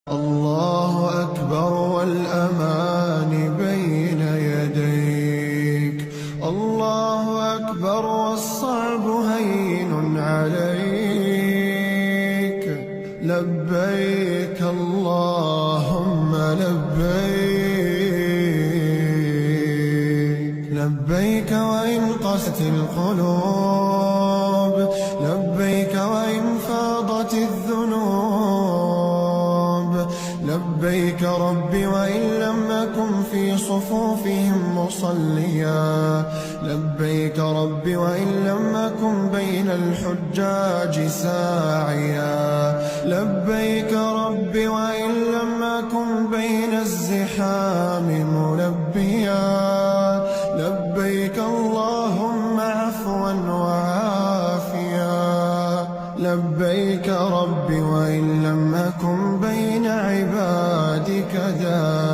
الله أكبر والأمان بين يديك، الله أكبر والصعب هين عليك. لبيك اللهم لبيك، لبيك وإن قست القلوب، لبيك وإن فاضت الذنوب. لبيك ربي وإن لم أكن في صفوفهم مصليا، لبيك ربي وإن لم أكن بين الحجاج ساعيا، لبيك ربي وإن لم أكن بين الزحام ملبيا. لبيك اللهم عفوا وعافيا، لبيك ربي وإن لم أكن بين عبادك داعيا.